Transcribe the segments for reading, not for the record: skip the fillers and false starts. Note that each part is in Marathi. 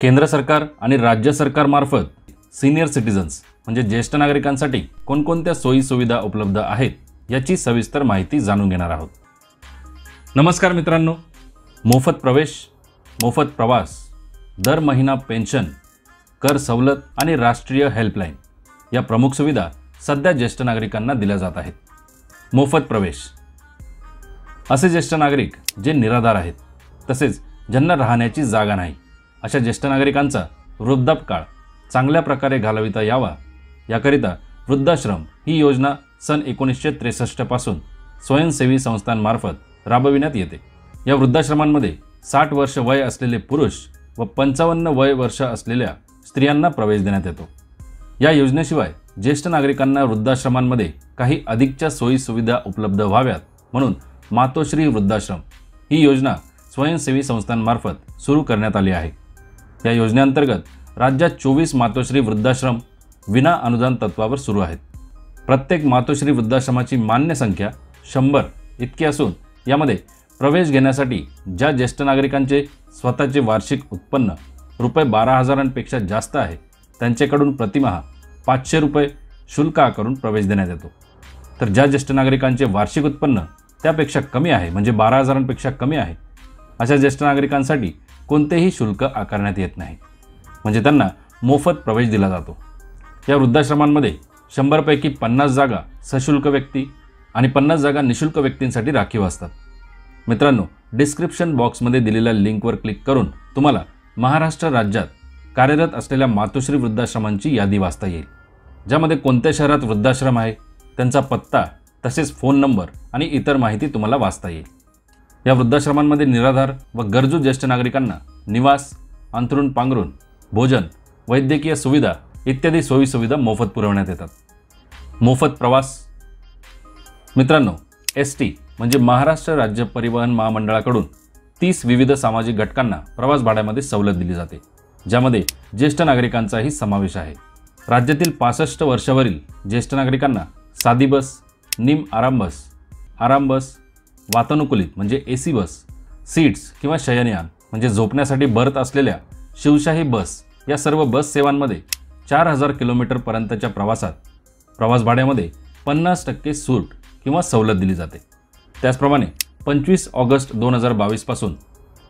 केंद्र सरकार आणि राज्य सरकारमार्फत सीनियर सिटीजन्स म्हणजे ज्येष्ठ नागरिकांसाठी कोणकोणत्या सोयी सुविधा उपलब्ध आहेत याची सविस्तर माहिती जाणून घेणार आहोत। नमस्कार मित्रांनो, मोफत प्रवेश, मोफत प्रवास, दर महिना पेन्शन, कर सवलत आणि राष्ट्रीय हेल्पलाइन या प्रमुख सुविधा सध्या ज्येष्ठ नागरिकांना दिल्या जात आहेत। मोफत प्रवेश असे ज्येष्ठ नागरिक जे निराधार आहेत तसेच ज्यांना राहण्याची जागा नाही अशा ज्येष्ठ नागरिकांचा वृद्धापकाळ चांगल्या प्रकारे घालविता यावा याकरिता वृद्धाश्रम ही योजना सन 1963 पासून स्वयंसेवी संस्थांमार्फत राबविण्यात येते। या वृद्धाश्रमांमध्ये 60 वर्ष वय असलेले पुरुष व 55 वय वर्ष असलेल्या स्त्रियांना प्रवेश देण्यात येतो। या योजनेशिवाय ज्येष्ठ नागरिकांना वृद्धाश्रमांमध्ये काही अधिकच्या सोयी सुविधा उपलब्ध व्हाव्यात म्हणून मातोश्री वृद्धाश्रम ही योजना स्वयंसेवी संस्थांमार्फत सुरू करण्यात आली आहे। या योजनेअंतर्गत राज्यात 24 मातोश्री वृद्धाश्रम विना अनुदान तत्वावर सुरू आहेत। प्रत्येक मातोश्री वृद्धाश्रमाची मान्य संख्या 100 इतकी असून यामध्ये प्रवेश घेण्यासाठी ज्या ज्येष्ठ नागरिकांचे स्वतःचे वार्षिक उत्पन्न रुपये 12,000पेक्षा जास्त आहे त्यांच्याकडून प्रतिमाह 500 रुपये शुल्क आकारून प्रवेश देण्यात येतो। तर ज्या ज्येष्ठ नागरिकांचे वार्षिक उत्पन्न त्यापेक्षा कमी आहे म्हणजे 12,000पेक्षा कमी आहे अशा ज्येष्ठ नागरिकांसाठी कोणतेही शुल्क आकारण्यात येत नाही, म्हणजे त्यांना मोफत प्रवेश दिला जातो। या वृद्धाश्रमांमध्ये 100 पैकी 50 जागा सशुल्क व्यक्ती आणि 50 जागा निशुल्क व्यक्तींसाठी राखीव असतात। मित्रांनो, डिस्क्रिप्शन बॉक्समध्ये दिलेल्या लिंकवर क्लिक करून तुम्हाला महाराष्ट्र राज्यात कार्यरत असलेल्या मातोश्री वृद्धाश्रमांची यादी वाचता येईल, ज्यामध्ये कोणत्या शहरात वृद्धाश्रम आहे, त्यांचा पत्ता तसेच फोन नंबर आणि इतर माहिती तुम्हाला वाचता येईल। या वृद्धाश्रमांमध्ये निराधार व गरजू ज्येष्ठ नागरिकांना निवास, अंथरूण पांघरूण, भोजन, वैद्यकीय सुविधा इत्यादी सोयी सुविधा मोफत पुरवण्यात येतात। मोफत प्रवास मित्रांनो, एसटी म्हणजे महाराष्ट्र राज्य परिवहन महामंडळाकडून 30 विविध सामाजिक घटकांना प्रवास भाड्यामध्ये सवलत दिली जाते, ज्यामध्ये ज्येष्ठ नागरिकांचाही समावेश आहे। राज्यातील 65 वर्षावरील ज्येष्ठ नागरिकांना साधी बस, निम आराम बस, वातानुकूलित म्हणजे एसी बस, सीट्स किंवा शयनयान म्हणजे झोपण्यासाठी बर्थ असलेल्या शिवशाही बस या सर्व बस सेवांमध्ये 4000 किलोमीटरपर्यंतच्या प्रवासात प्रवास भाड्यामध्ये 50% सूट किंवा सवलत दिली जाते। त्याचप्रमाणे 25 ऑगस्ट 2022 पासून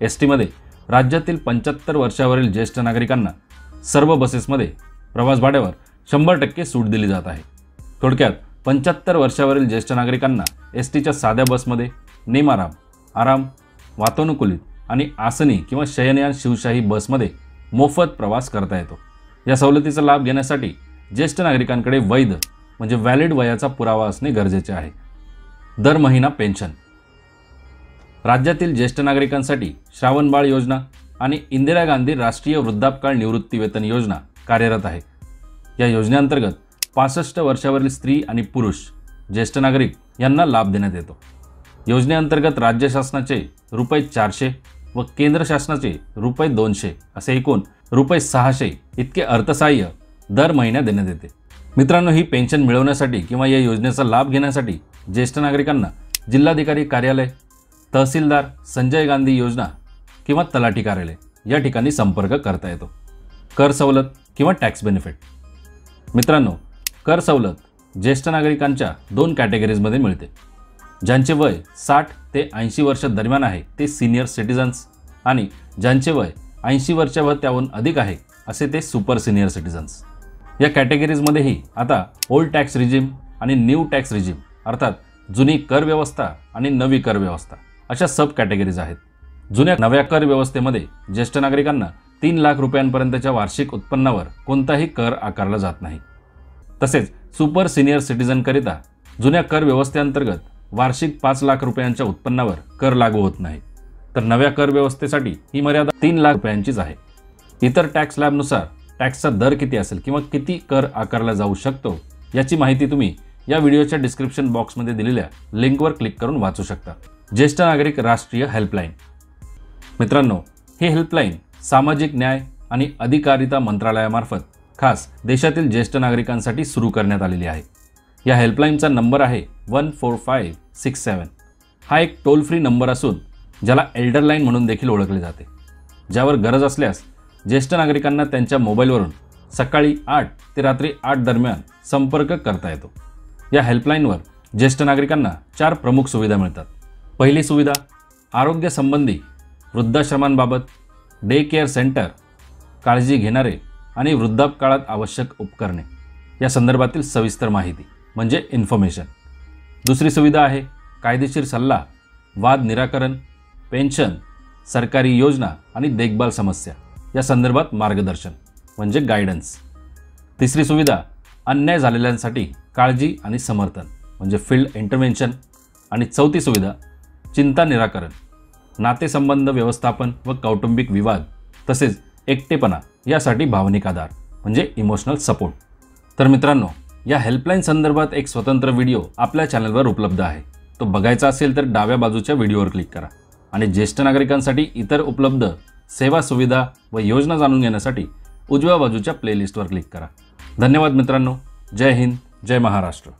एसटीमध्ये राज्यातील 75 वर्षावरील ज्येष्ठ नागरिकांना सर्व बसेसमध्ये प्रवास भाड्यावर 100% सूट दिली जात आहे। थोडक्यात 75 वर्षावरील ज्येष्ठ नागरिकांना एसटीच्या साध्या बसमध्ये आराम, वातानुकूलित आणि आसनी किंवा शयनयान शिवशाही बसमध्ये मोफत प्रवास करता येतो। या सवलतीचा लाभ घेण्यासाठी ज्येष्ठ नागरिकांकडे वैध म्हणजे व्हॅलिड वयाचा पुरावा असणे गरजेचे आहे। दर महिना पेन्शन राज्यातील ज्येष्ठ नागरिकांसाठी श्रावणबाळ योजना आणि इंदिरा गांधी राष्ट्रीय वृद्धापकाळ निवृत्ती वेतन योजना कार्यरत आहे। या योजनेअंतर्गत 65 वर्षावरील स्त्री आणि पुरुष ज्येष्ठ नागरिक यांना लाभ देण्यात येतो। योजनेअंतर्गत राज्य शासनाचे रुपये 400 व केंद्र शासनाचे रुपये 200 असे एकूण रुपये 600 इतके अर्थसहाय्य दर महिन्यात देण्यात येते। मित्रांनो, ही पेन्शन मिळवण्यासाठी किंवा या योजनेचा लाभ घेण्यासाठी ज्येष्ठ नागरिकांना जिल्हाधिकारी कार्यालय, तहसीलदार, संजय गांधी योजना किंवा तलाठी कार्यालय या ठिकाणी संपर्क करता येतो। कर सवलत किंवा टॅक्स बेनिफिट मित्रांनो, कर सवलत ज्येष्ठ नागरिकांच्या 2 कॅटेगरीजमध्ये मिळते। ज्यांचे वय 60 ते 80 वर्ष दरम्यान आहे ते सीनियर सिटीजन्स आणि ज्यांचे वय 80 वर्ष व त्याहून अधिक आहे असे ते सुपर सीनियर सिटीजन्स। या कॅटेगरीजमध्येही आता ओल्ड टॅक्स रिजिम आणि न्यू टॅक्स रिजिम अर्थात जुनी कर व्यवस्था आणि नवी कर व्यवस्था अशा सब कॅटेगरीज आहेत। नव्या कर व्यवस्थेमध्ये ज्येष्ठ नागरिकांना 3 लाख रुपयांपर्यंतच्या वार्षिक उत्पन्नावर कोणताही कर आकारला जात नाही। तसेच सुपर सीनियर सिटीजनकरिता जुन्या कर व्यवस्थेअंतर्गत वार्षिक 5 लाख रुपयांच्या उत्पन्नावर कर लागू होत नाही, तर नव्या कर व्यवस्थेसाठी ही मर्यादा 3 लाख रुपयांचीच आहे। इतर टॅक्स स्लॅबनुसार टॅक्सचा दर किती असेल किंवा किती कर आकारला जाऊ शकतो याची माहिती तुम्ही या व्हिडिओच्या डिस्क्रिप्शन बॉक्समध्ये दिलेल्या लिंकवर क्लिक करून वाचू शकता। ज्येष्ठ नागरिक राष्ट्रीय हेल्पलाइन मित्रांनो, ही हेल्पलाइन सामाजिक न्याय आणि अधिकारिता मंत्रालयामार्फत खास देशातील ज्येष्ठ नागरिकांसाठी सुरू करण्यात आलेली आहे। या हेल्पलाइनचा नंबर आहे 14567। हा एक टोल फ्री नंबर असून ज्याला एल्डर लाईन म्हणून देखील ओळखले जाते, ज्यावर गरज असल्यास ज्येष्ठ नागरिकांना त्यांच्या मोबाईलवरून सकाळी 8 ते रात्री 8 दरम्यान संपर्क करता येतो। या हेल्पलाईनवर ज्येष्ठ नागरिकांना 4 प्रमुख सुविधा मिळतात। पहिली सुविधा आरोग्य संबंधी वृद्धाश्रमांबाबत, डे केअर सेंटर, काळजी घेणारे आणि वृद्धापकाळात आवश्यक उपकरणे या संदर्भातील सविस्तर माहिती म्हणजे इन्फॉर्मेशन। दुसरी सुविधा आहे कायदेशीर सल्ला, वाद निराकरण, पेन्शन, सरकारी योजना आणि देखभाल समस्या या संदर्भात मार्गदर्शन म्हणजे गायडन्स। तिसरी सुविधा अन्याय झालेल्यांसाठी काळजी आणि समर्थन म्हणजे फील्ड इंटरव्हेन्शन। आणि चौथी सुविधा चिंता निराकरण, नातेसंबंध व्यवस्थापन व कौटुंबिक विवाद तसेच एकटेपणा यासाठी भावनिक आधार म्हणजे इमोशनल सपोर्ट। तर मित्रांनो, या हेल्पलाईन संदर्भात एक स्वतंत्र व्हिडिओ आपल्या चॅनलवर उपलब्ध आहे। तो बघायचा असेल तर डाव्या बाजूच्या व्हिडिओवर क्लिक करा आणि ज्येष्ठ नागरिकांसाठी इतर उपलब्ध सेवा सुविधा व योजना जाणून घेण्यासाठी उजव्या बाजूच्या प्लेलिस्टवर क्लिक करा। धन्यवाद मित्रांनो। जय हिंद, जय महाराष्ट्र।